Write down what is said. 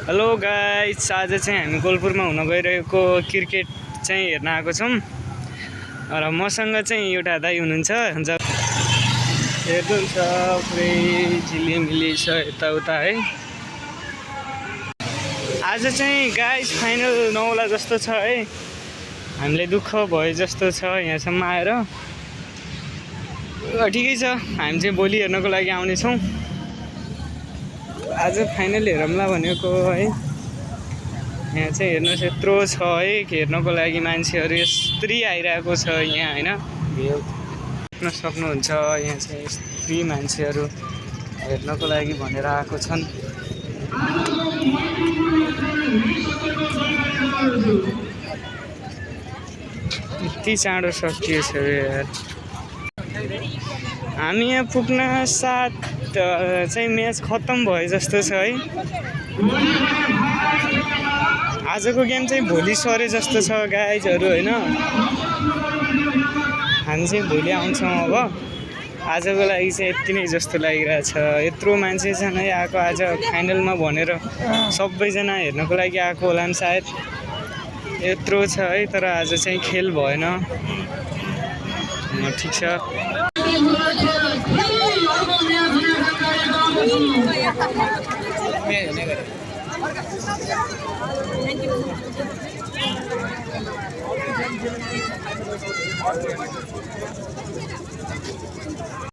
Hello guys, आज चाहिँ हामी गोलपुरमा हुन गइरहेको क्रिकेट चाहिँ हेर्न आएको छौँ र मसँग चाहिँ एउटा दाइ हुनुहुन्छ हेर्नुहुन्छ पुरै झिलिमिली छ यताउता है। आज चाहिँ गाइस फाइनल नहोला जस्तो छ है। हामीलाई दुःख भयो जस्तो छ यहाँसम्म आएर। ठिकै छ, हामी चाहिँ भोलि हेर्नको लागि आउनेछौँ। आज फाइनल हेरौँला भनेको है। यहाँ चाहिँ हेर्नुहोस् यत्रो छ है हेर्नको लागि मान्छेहरू यस्तै आइरहेको छ यहाँ हैन। हेर्न सक्नुहुन्छ यहाँ चाहिँ यस्तै मान्छेहरू हेर्नको लागि भनेर आएको छन्। यति चाँडो सकिएछ यार। हामी यहाँ पुग्न साथ चाहिँ म्याच खत्तम भयो जस्तो छ है। आजको गेम चाहिँ भोलि सरे जस्तो छ गाइजहरू हैन। हामी चाहिँ भोलि आउँछौँ। अब आजको लागि चाहिँ यति नै जस्तो लागिरहेछ। यत्रो मान्छे छन् है आएको आज फाइनलमा भनेर सबैजना हेर्नको लागि आएको होला नि सायद। यत्रो छ है तर आज चाहिँ खेल भएन। ठिक छ।